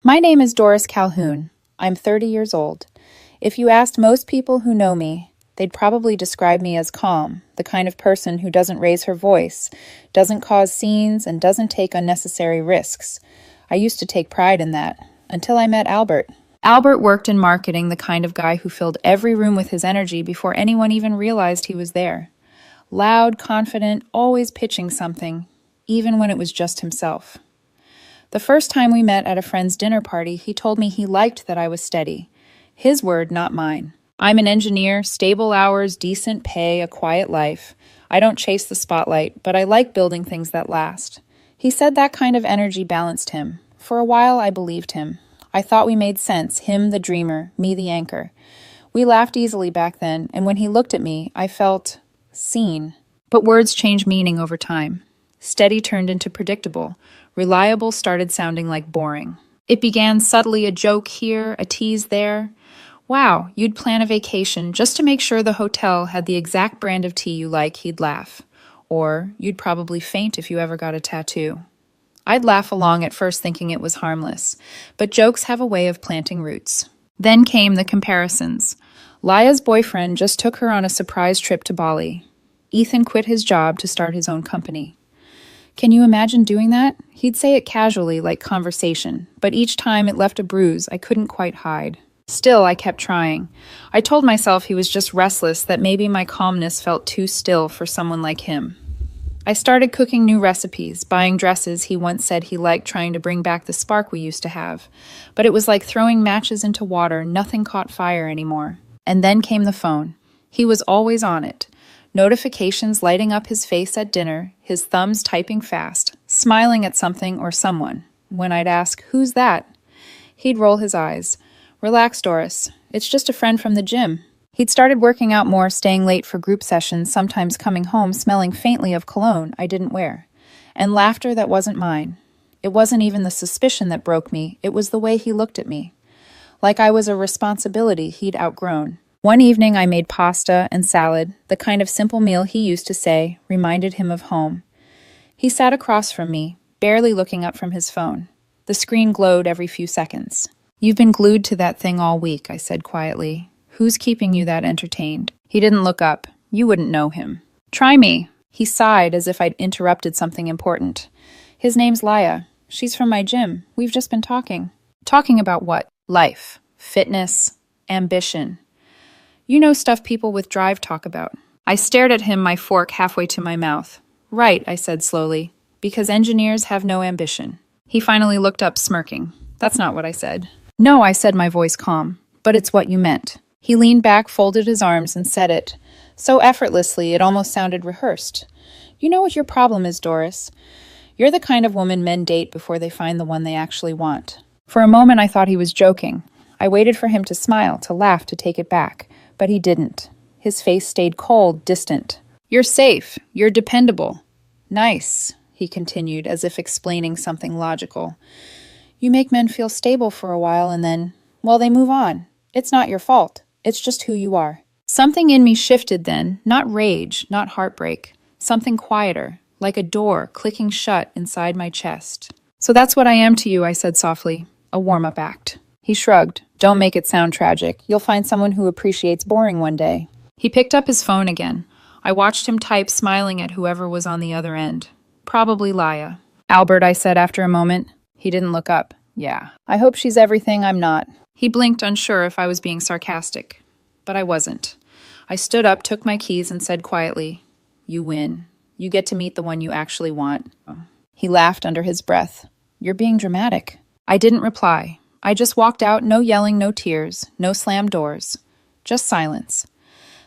My name is Doris Calhoun. I'm 30 years old. If you asked most people who know me, they'd probably describe me as calm, the kind of person who doesn't raise her voice, doesn't cause scenes, and doesn't take unnecessary risks. I used to take pride in that, until I met Albert. Albert worked in marketing, the kind of guy who filled every room with his energy before anyone even realized he was there. Loud, confident, always pitching something, even when it was just himself. The first time we met at a friend's dinner party, he told me he liked that I was steady. His word, not mine. I'm an engineer, stable hours, decent pay, a quiet life. I don't chase the spotlight, but I like building things that last. He said that kind of energy balanced him. For a while, I believed him. I thought we made sense, him the dreamer, me the anchor. We laughed easily back then, and when he looked at me, I felt seen. But words change meaning over time. Steady turned into predictable. Reliable started sounding like boring. It began subtly, a joke here, a tease there. Wow, you'd plan a vacation just to make sure the hotel had the exact brand of tea you like, he'd laugh. Or you'd probably faint if you ever got a tattoo. I'd laugh along at first thinking it was harmless, but jokes have a way of planting roots. Then came the comparisons. Laya's boyfriend just took her on a surprise trip to Bali. Ethan quit his job to start his own company. Can you imagine doing that? He'd say it casually, like conversation, but each time it left a bruise I couldn't quite hide. Still, I kept trying. I told myself he was just restless, that maybe my calmness felt too still for someone like him. I started cooking new recipes, buying dresses he once said he liked, trying to bring back the spark we used to have. But it was like throwing matches into water, nothing caught fire anymore. And then came the phone. He was always on it. Notifications lighting up his face at dinner, his thumbs typing fast, smiling at something or someone. When I'd ask, "Who's that?" He'd roll his eyes. "Relax, Doris. It's just a friend from the gym." He'd started working out more, staying late for group sessions, sometimes coming home smelling faintly of cologne I didn't wear. And laughter that wasn't mine. It wasn't even the suspicion that broke me, it was the way he looked at me. Like I was a responsibility he'd outgrown. One evening I made pasta and salad, the kind of simple meal he used to say reminded him of home. He sat across from me, barely looking up from his phone. The screen glowed every few seconds. "You've been glued to that thing all week," I said quietly. "Who's keeping you that entertained?" He didn't look up. You wouldn't know him. "Try me." He sighed as if I'd interrupted something important. "His name's Laya. She's from my gym. We've just been talking." "Talking about what?" "Life. Fitness. Ambition. You know, stuff people with drive talk about." I stared at him, my fork halfway to my mouth. "Right," I said slowly. "Because engineers have no ambition." He finally looked up, smirking. "That's not what I said." "No," I said, my voice calm. "But it's what you meant." He leaned back, folded his arms, and said it, so effortlessly it almost sounded rehearsed. "You know what your problem is, Doris? You're the kind of woman men date before they find the one they actually want." For a moment I thought he was joking. I waited for him to smile, to laugh, to take it back. But he didn't. His face stayed cold, distant. "You're safe. You're dependable." "Nice," he continued, as if explaining something logical. "You make men feel stable for a while and then, well, they move on. It's not your fault. It's just who you are." Something in me shifted then, not rage, not heartbreak. Something quieter, like a door clicking shut inside my chest. "So that's what I am to you," I said softly. "A warm-up act." He shrugged. "Don't make it sound tragic. You'll find someone who appreciates boring one day." He picked up his phone again. I watched him type, smiling at whoever was on the other end. Probably Laya. "Albert," I said after a moment. He didn't look up. "Yeah. I hope she's everything I'm not." He blinked, unsure if I was being sarcastic. But I wasn't. I stood up, took my keys, and said quietly, "You win. You get to meet the one you actually want." He laughed under his breath. "You're being dramatic." I didn't reply. I just walked out, no yelling, no tears, no slammed doors. Just silence.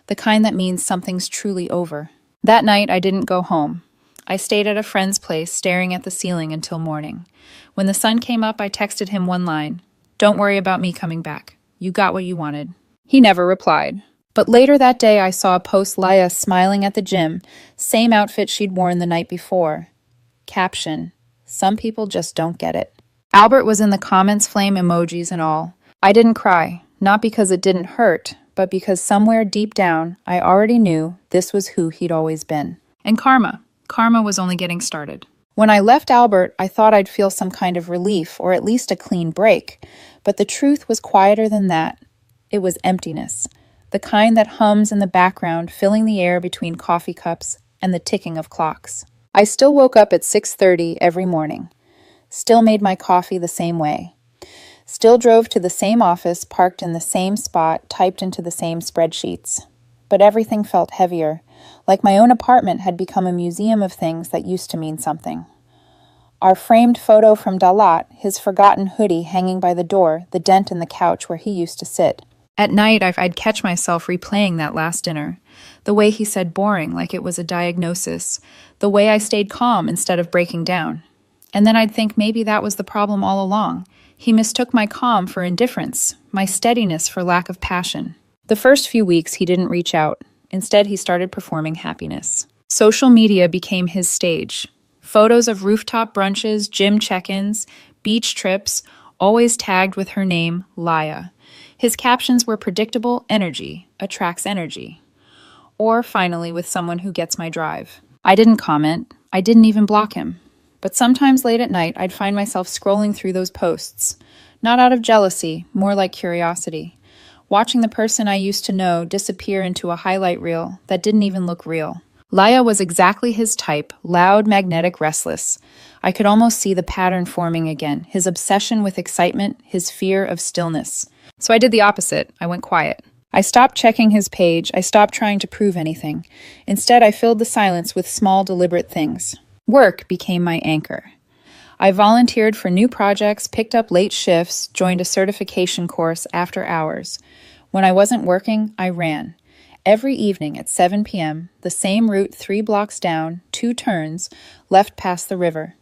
The kind that means something's truly over. That night, I didn't go home. I stayed at a friend's place, staring at the ceiling until morning. When the sun came up, I texted him one line. "Don't worry about me coming back. You got what you wanted." He never replied. But later that day, I saw a post Laya smiling at the gym, same outfit she'd worn the night before. Caption, "Some people just don't get it." Albert was in the comments, flame emojis and all. I didn't cry, not because it didn't hurt, but because somewhere deep down, I already knew this was who he'd always been. And karma was only getting started. When I left Albert, I thought I'd feel some kind of relief or at least a clean break, but the truth was quieter than that. It was emptiness, the kind that hums in the background, filling the air between coffee cups and the ticking of clocks. I still woke up at 6:30 every morning, still made my coffee the same way, still drove to the same office, parked in the same spot, typed into the same spreadsheets. But everything felt heavier, like my own apartment had become a museum of things that used to mean something. Our framed photo from Dalat, his forgotten hoodie hanging by the door, the dent in the couch where he used to sit. At night, I'd catch myself replaying that last dinner. The way he said boring like it was a diagnosis. The way I stayed calm instead of breaking down. And then I'd think maybe that was the problem all along. He mistook my calm for indifference, my steadiness for lack of passion. The first few weeks, he didn't reach out. Instead, he started performing happiness. Social media became his stage. Photos of rooftop brunches, gym check-ins, beach trips, always tagged with her name, Laya. His captions were predictable: energy attracts energy. Or, finally, with someone who gets my drive. I didn't comment. I didn't even block him. But sometimes late at night, I'd find myself scrolling through those posts. Not out of jealousy, more like curiosity. Watching the person I used to know disappear into a highlight reel that didn't even look real. Laya was exactly his type, loud, magnetic, restless. I could almost see the pattern forming again, his obsession with excitement, his fear of stillness. So I did the opposite. I went quiet. I stopped checking his page. I stopped trying to prove anything. Instead, I filled the silence with small, deliberate things. Work became my anchor. I volunteered for new projects, picked up late shifts, joined a certification course after hours. When I wasn't working, I ran. Every evening at 7 p.m., the same route 3 blocks down, 2 turns, left past the river.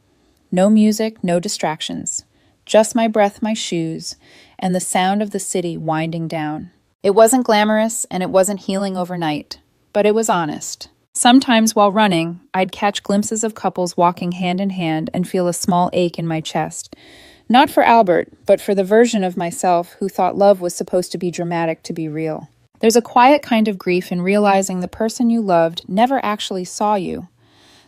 No music, no distractions. Just my breath, my shoes, and the sound of the city winding down. It wasn't glamorous, and it wasn't healing overnight, but it was honest. Sometimes while running, I'd catch glimpses of couples walking hand in hand and feel a small ache in my chest. Not for Albert, but for the version of myself who thought love was supposed to be dramatic to be real. There's a quiet kind of grief in realizing the person you loved never actually saw you.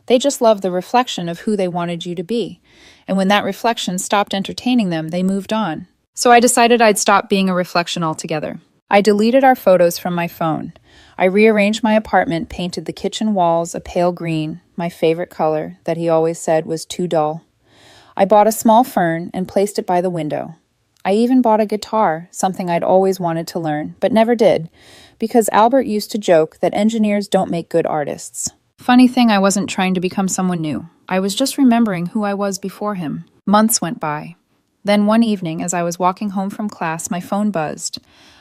They just loved the reflection of who they wanted you to be. And when that reflection stopped entertaining them, they moved on. So I decided I'd stop being a reflection altogether. I deleted our photos from my phone. I rearranged my apartment, painted the kitchen walls a pale green, my favorite color that he always said was too dull. I bought a small fern and placed it by the window. I even bought a guitar, something I'd always wanted to learn, but never did, because Albert used to joke that engineers don't make good artists. Funny thing, I wasn't trying to become someone new. I was just remembering who I was before him. Months went by. Then one evening, as I was walking home from class, my phone buzzed.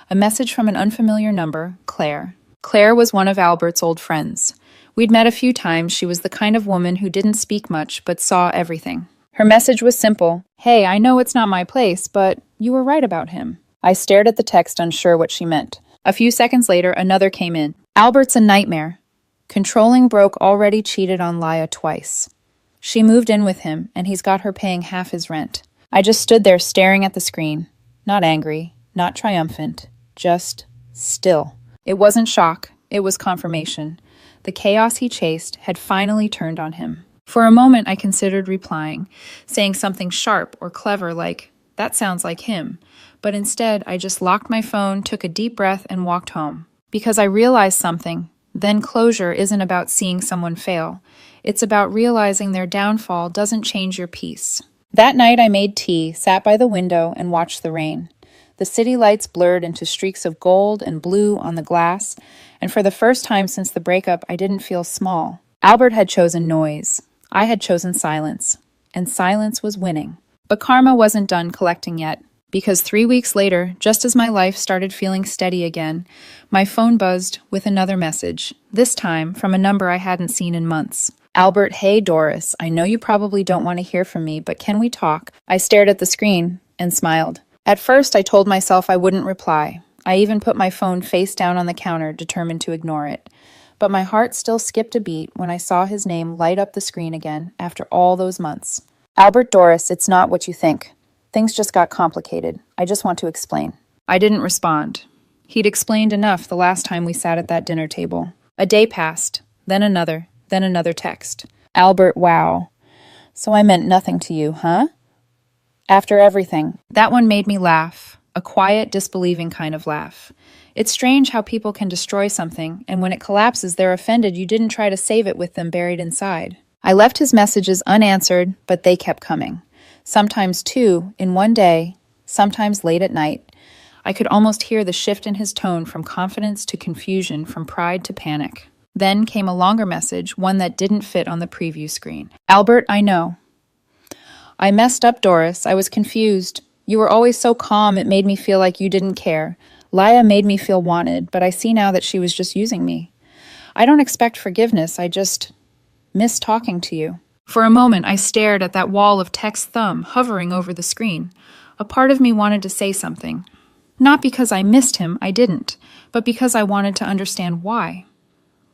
A message from an unfamiliar number, Claire. Claire was one of Albert's old friends. We'd met a few times. She was the kind of woman who didn't speak much, but saw everything. Her message was simple. Hey, I know it's not my place, but you were right about him. I stared at the text, unsure what she meant. A few seconds later, another came in. Albert's a nightmare. Controlling broke already cheated on Laya twice. She moved in with him, and he's got her paying half his rent. I just stood there staring at the screen. Not angry, not triumphant, just still. It wasn't shock, it was confirmation. The chaos he chased had finally turned on him. For a moment, I considered replying, saying something sharp or clever like, "That sounds like him." But instead, I just locked my phone, took a deep breath, and walked home. Because I realized something. Then closure isn't about seeing someone fail. It's about realizing their downfall doesn't change your peace. That night, I made tea, sat by the window, and watched the rain. The city lights blurred into streaks of gold and blue on the glass, and for the first time since the breakup, I didn't feel small. Albert had chosen noise. I had chosen silence, and silence was winning. But karma wasn't done collecting yet, because 3 weeks later, just as my life started feeling steady again, my phone buzzed with another message, this time from a number I hadn't seen in months. Albert, hey Doris, I know you probably don't want to hear from me, but can we talk? I stared at the screen and smiled. At first, I told myself I wouldn't reply. I even put my phone face down on the counter, determined to ignore it. But my heart still skipped a beat when I saw his name light up the screen again after all those months. Albert, Doris, it's not what you think. Things just got complicated. I just want to explain. I didn't respond. He'd explained enough the last time we sat at that dinner table. A day passed, then another text. Albert, wow. So I meant nothing to you, huh? After everything. That one made me laugh, a quiet, disbelieving kind of laugh. It's strange how people can destroy something, and when it collapses, they're offended you didn't try to save it with them buried inside. I left his messages unanswered, but they kept coming. Sometimes two, in one day, sometimes late at night. I could almost hear the shift in his tone from confidence to confusion, from pride to panic. Then came a longer message, one that didn't fit on the preview screen. Albert, I know. I messed up, Doris. I was confused. You were always so calm, it made me feel like you didn't care. Laya made me feel wanted, but I see now that she was just using me. I don't expect forgiveness, I just miss talking to you. For a moment, I stared at that wall of text thumb hovering over the screen. A part of me wanted to say something. Not because I missed him, I didn't, but because I wanted to understand why.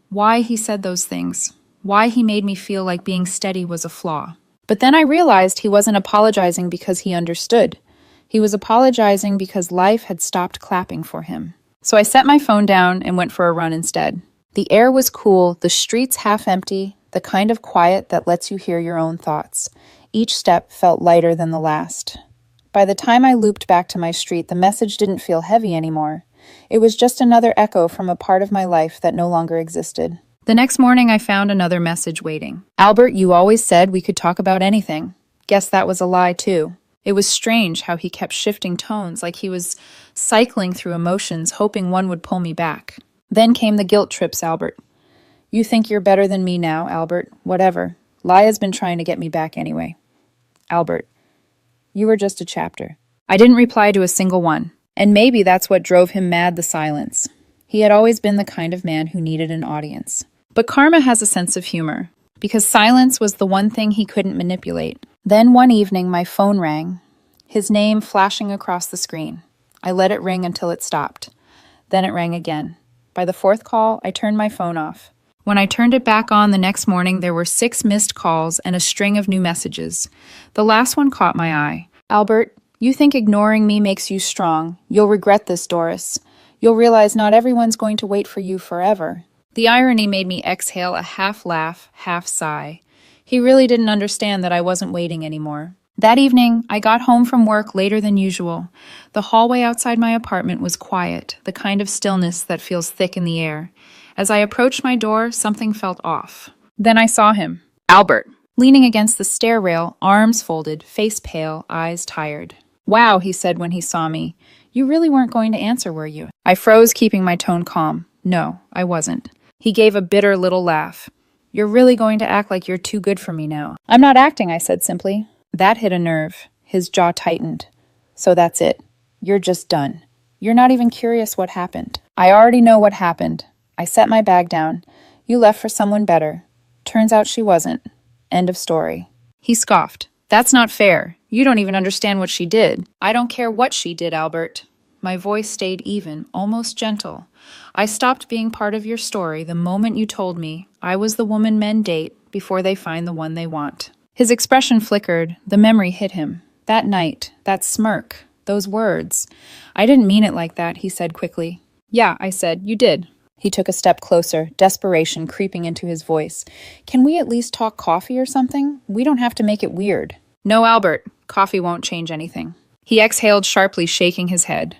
Why he said those things. Why he made me feel like being steady was a flaw. But then I realized he wasn't apologizing because he understood. He was apologizing because life had stopped clapping for him. So I set my phone down and went for a run instead. The air was cool, the streets half empty, the kind of quiet that lets you hear your own thoughts. Each step felt lighter than the last. By the time I looped back to my street, the message didn't feel heavy anymore. It was just another echo from a part of my life that no longer existed. The next morning, I found another message waiting. Albert, you always said we could talk about anything. Guess that was a lie, too. It was strange how he kept shifting tones, like he was cycling through emotions, hoping one would pull me back. Then came the guilt trips, Albert. You think you're better than me now, Albert. Whatever. Laya's been trying to get me back anyway. Albert. You were just a chapter. I didn't reply to a single one. And maybe that's what drove him mad, the silence. He had always been the kind of man who needed an audience. But karma has a sense of humor, because silence was the one thing he couldn't manipulate. Then one evening, my phone rang, his name flashing across the screen. I let it ring until it stopped. Then it rang again. By the fourth call, I turned my phone off. When I turned it back on the next morning, there were 6 missed calls and a string of new messages. The last one caught my eye. Albert, you think ignoring me makes you strong. You'll regret this, Doris. You'll realize not everyone's going to wait for you forever. The irony made me exhale a half laugh, half sigh. He really didn't understand that I wasn't waiting anymore. That evening, I got home from work later than usual. The hallway outside my apartment was quiet, the kind of stillness that feels thick in the air. As I approached my door, something felt off. Then I saw him, Albert, leaning against the stair rail, arms folded, face pale, eyes tired. Wow, he said when he saw me. You really weren't going to answer, were you? I froze, keeping my tone calm. No, I wasn't. He gave a bitter little laugh. You're really going to act like you're too good for me now. I'm not acting, I said simply. That hit a nerve. His jaw tightened. So that's it. You're just done. You're not even curious what happened. I already know what happened. I set my bag down. You left for someone better. Turns out she wasn't. End of story. He scoffed. That's not fair. You don't even understand what she did. I don't care what she did, Albert. My voice stayed even, almost gentle. I stopped being part of your story the moment you told me I was the woman men date before they find the one they want. His expression flickered. The memory hit him. That night, that smirk, those words. I didn't mean it like that, he said quickly. Yeah, I said, you did. He took a step closer, desperation creeping into his voice. Can we at least talk coffee or something? We don't have to make it weird. No, Albert. Coffee won't change anything. He exhaled sharply, shaking his head.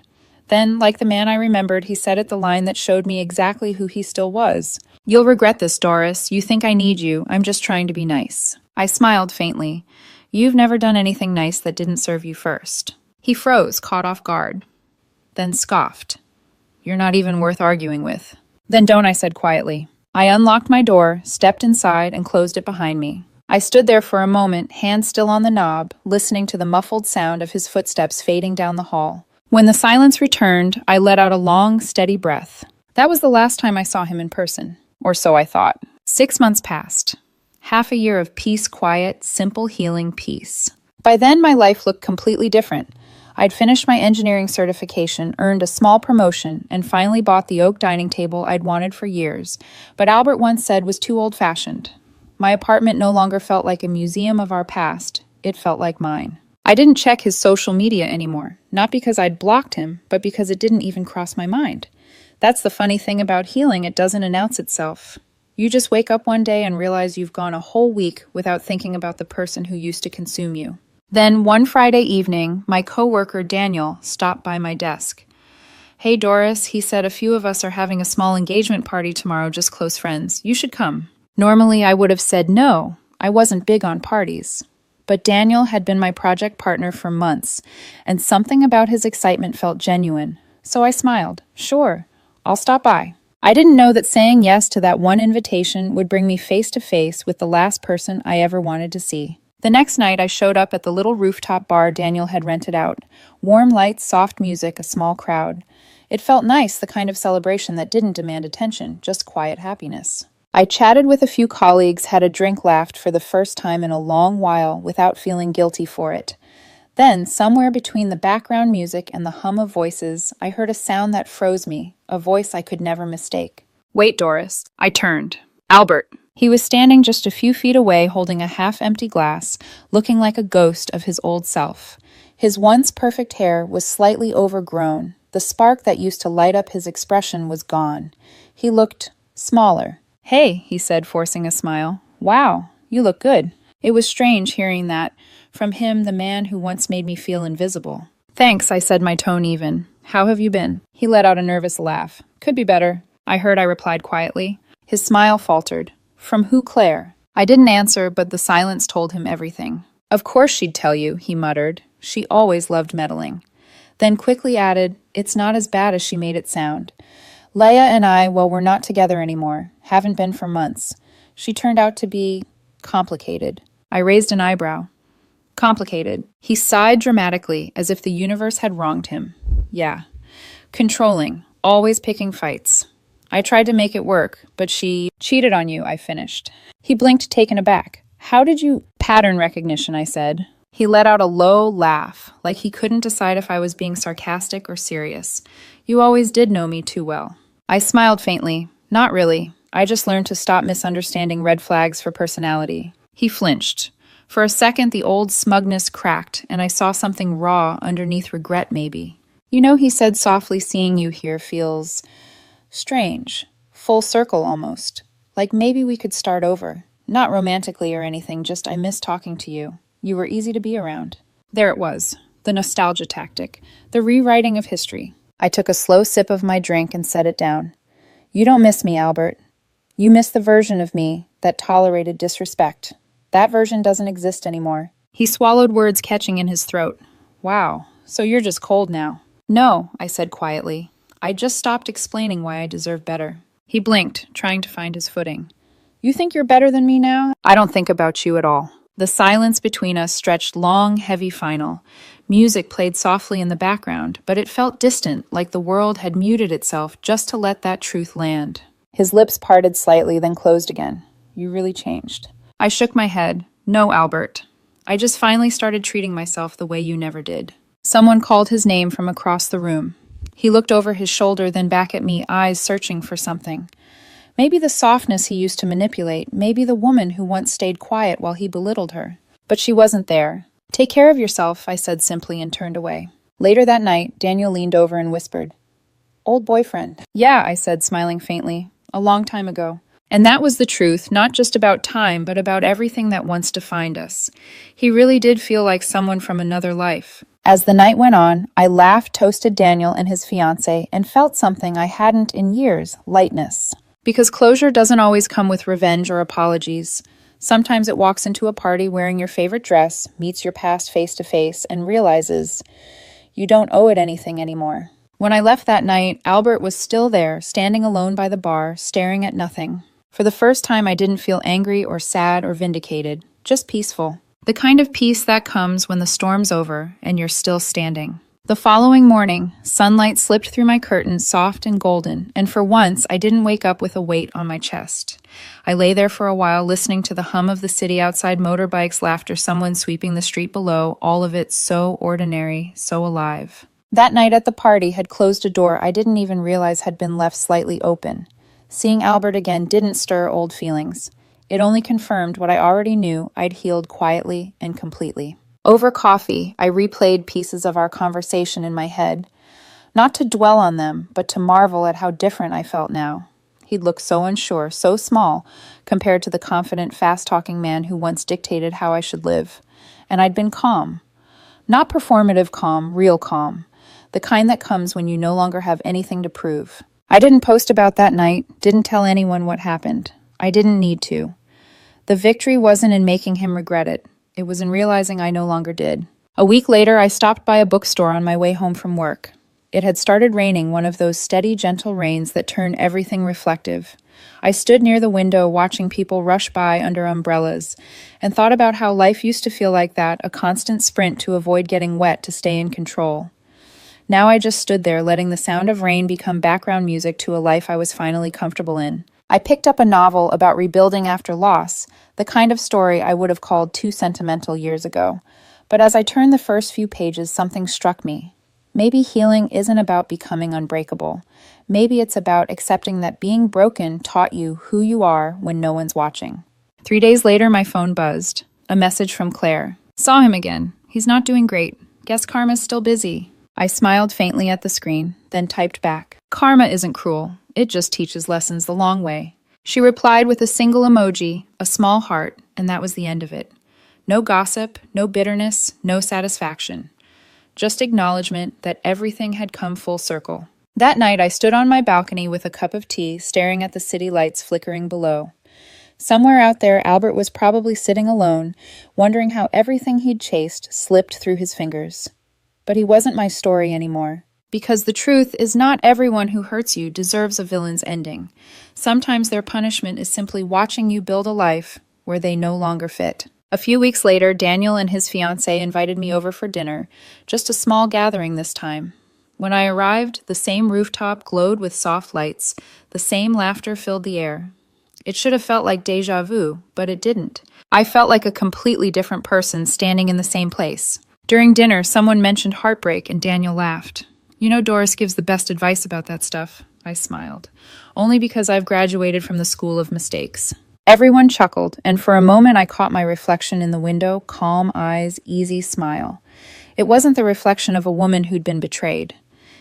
Then, like the man I remembered, he said it the line that showed me exactly who he still was. You'll regret this, Doris. You think I need you. I'm just trying to be nice. I smiled faintly. You've never done anything nice that didn't serve you first. He froze, caught off guard. Then scoffed. You're not even worth arguing with. Then don't, I said quietly. I unlocked my door, stepped inside, and closed it behind me. I stood there for a moment, hand still on the knob, listening to the muffled sound of his footsteps fading down the hall. When the silence returned, I let out a long, steady breath. That was the last time I saw him in person. Or so I thought. 6 months passed. Half a year of peace, quiet, simple, healing peace. By then, my life looked completely different. I'd finished my engineering certification, earned a small promotion, and finally bought the oak dining table I'd wanted for years, but Albert once said was too old-fashioned. My apartment no longer felt like a museum of our past. It felt like mine. I didn't check his social media anymore, not because I'd blocked him, but because it didn't even cross my mind. That's the funny thing about healing, it doesn't announce itself. You just wake up one day and realize you've gone a whole week without thinking about the person who used to consume you. Then, one Friday evening, my coworker Daniel stopped by my desk. "Hey Doris," he said, "a few of us are having a small engagement party tomorrow, just close friends. You should come." Normally, I would have said no. I wasn't big on parties. But Daniel had been my project partner for months, and something about his excitement felt genuine. So I smiled. "Sure, I'll stop by." I didn't know that saying yes to that one invitation would bring me face to face with the last person I ever wanted to see. The next night, I showed up at the little rooftop bar Daniel had rented out. Warm lights, soft music, a small crowd. It felt nice, the kind of celebration that didn't demand attention, just quiet happiness. I chatted with a few colleagues, had a drink, laughed for the first time in a long while without feeling guilty for it. Then, somewhere between the background music and the hum of voices, I heard a sound that froze me, a voice I could never mistake. "Wait, Doris." I turned. "Albert." He was standing just a few feet away, holding a half-empty glass, looking like a ghost of his old self. His once perfect hair was slightly overgrown. The spark that used to light up his expression was gone. He looked smaller. "Hey," he said, forcing a smile. "Wow, you look good." It was strange hearing that from him, the man who once made me feel invisible. "Thanks," I said, my tone even. "How have you been?" He let out a nervous laugh. "Could be better." I replied quietly. His smile faltered. "From who, Claire?" I didn't answer, but the silence told him everything. "Of course she'd tell you," he muttered. "She always loved meddling." Then quickly added, "It's not as bad as she made it sound. Leia and I, well, we're not together anymore. Haven't been for months. She turned out to be complicated." I raised an eyebrow. "Complicated." He sighed dramatically, as if the universe had wronged him. "Yeah. Controlling. Always picking fights. I tried to make it work, but she cheated on you," I finished. He blinked, taken aback. "How did you—" "Pattern recognition," I said. He let out a low laugh, like he couldn't decide if I was being sarcastic or serious. "You always did know me too well." I smiled faintly. "Not really. I just learned to stop misunderstanding red flags for personality." He flinched. For a second, the old smugness cracked, and I saw something raw underneath regret, maybe. "You know," he said softly, "seeing you here feels strange. Full circle, almost. Like maybe we could start over. Not romantically or anything, just I miss talking to you. You were easy to be around." There it was, the nostalgia tactic, the rewriting of history. I took a slow sip of my drink and set it down. "You don't miss me, Albert. You miss the version of me that tolerated disrespect. That version doesn't exist anymore." He swallowed, words catching in his throat. "Wow, so you're just cold now." "No," I said quietly. "I just stopped explaining why I deserve better." He blinked, trying to find his footing. "You think you're better than me now?" "I don't think about you at all." The silence between us stretched long, heavy final. Music played softly in the background, but it felt distant, like the world had muted itself just to let that truth land. His lips parted slightly, then closed again. "You really changed." I shook my head. "No, Albert. I just finally started treating myself the way you never did." Someone called his name from across the room. He looked over his shoulder, then back at me, eyes searching for something. Maybe the softness he used to manipulate, maybe the woman who once stayed quiet while he belittled her. But she wasn't there. "Take care of yourself," I said simply and turned away. Later that night, Daniel leaned over and whispered, "Old boyfriend." "Yeah," I said, smiling faintly. "A long time ago." And that was the truth, not just about time, but about everything that once defined us. He really did feel like someone from another life. As the night went on, I laughed, toasted Daniel and his fiancée, and felt something I hadn't in years, lightness. Because closure doesn't always come with revenge or apologies. Sometimes it walks into a party wearing your favorite dress, meets your past face to face, and realizes you don't owe it anything anymore. When I left that night, Albert was still there, standing alone by the bar, staring at nothing. For the first time, I didn't feel angry or sad or vindicated, just peaceful. The kind of peace that comes when the storm's over and you're still standing. The following morning, sunlight slipped through my curtains, soft and golden, and for once, I didn't wake up with a weight on my chest. I lay there for a while, listening to the hum of the city outside, motorbikes, laughter, someone sweeping the street below, all of it so ordinary, so alive. That night at the party had closed a door I didn't even realize had been left slightly open. Seeing Albert again didn't stir old feelings. It only confirmed what I already knew: I'd healed quietly and completely. Over coffee, I replayed pieces of our conversation in my head, not to dwell on them, but to marvel at how different I felt now. He'd look so unsure, so small, compared to the confident, fast-talking man who once dictated how I should live. And I'd been calm. Not performative calm, real calm. The kind that comes when you no longer have anything to prove. I didn't post about that night, didn't tell anyone what happened. I didn't need to. The victory wasn't in making him regret it. It was in realizing I no longer did. A week later, I stopped by a bookstore on my way home from work. It had started raining, one of those steady, gentle rains that turn everything reflective. I stood near the window watching people rush by under umbrellas and thought about how life used to feel like that, a constant sprint to avoid getting wet to stay in control. Now I just stood there, letting the sound of rain become background music to a life I was finally comfortable in. I picked up a novel about rebuilding after loss, the kind of story I would have called too sentimental years ago. But as I turned the first few pages, something struck me. Maybe healing isn't about becoming unbreakable. Maybe it's about accepting that being broken taught you who you are when no one's watching. 3 days later, my phone buzzed. A message from Claire. Saw him again. He's not doing great. Guess karma's still busy. I smiled faintly at the screen, then typed back. Karma isn't cruel. It just teaches lessons the long way. She replied with a single emoji, a small heart, and that was the end of it. No gossip, no bitterness, no satisfaction. Just acknowledgement that everything had come full circle. That night, I stood on my balcony with a cup of tea, staring at the city lights flickering below. Somewhere out there, Albert was probably sitting alone, wondering how everything he'd chased slipped through his fingers. But he wasn't my story anymore. Because the truth is not everyone who hurts you deserves a villain's ending. Sometimes their punishment is simply watching you build a life where they no longer fit. A few weeks later, Daniel and his fiancée invited me over for dinner, just a small gathering this time. When I arrived, the same rooftop glowed with soft lights, the same laughter filled the air. It should have felt like déjà vu, but it didn't. I felt like a completely different person standing in the same place. During dinner, someone mentioned heartbreak, and Daniel laughed. You know, Doris gives the best advice about that stuff. I smiled. Only because I've graduated from the school of mistakes. Everyone chuckled, and for a moment I caught my reflection in the window, calm eyes, easy smile. It wasn't the reflection of a woman who'd been betrayed.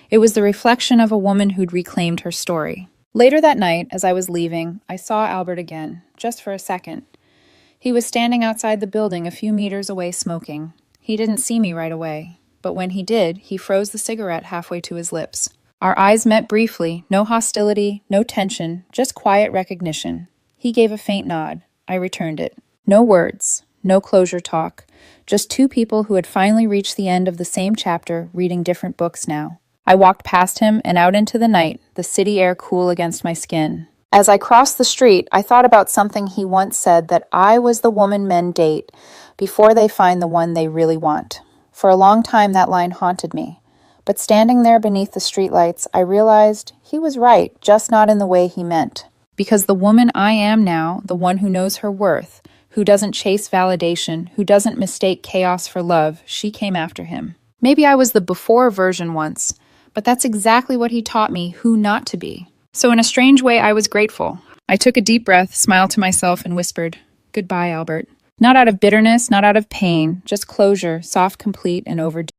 It was the reflection of a woman who'd reclaimed her story. Later that night, as I was leaving, I saw Albert again, just for a second. He was standing outside the building a few meters away smoking. He didn't see me right away, but when he did, he froze the cigarette halfway to his lips. Our eyes met briefly, no hostility, no tension, just quiet recognition. He gave a faint nod. I returned it. No words, no closure talk, just two people who had finally reached the end of the same chapter, reading different books now. I walked past him and out into the night, the city air cool against my skin. As I crossed the street, I thought about something he once said, that I was the woman men date before they find the one they really want. For a long time, that line haunted me. But standing there beneath the streetlights, I realized he was right, just not in the way he meant. Because the woman I am now, the one who knows her worth, who doesn't chase validation, who doesn't mistake chaos for love, she came after him. Maybe I was the before version once, but that's exactly what he taught me who not to be. So in a strange way, I was grateful. I took a deep breath, smiled to myself, and whispered, "Goodbye, Albert." Not out of bitterness, not out of pain, just closure, soft, complete, and overdue.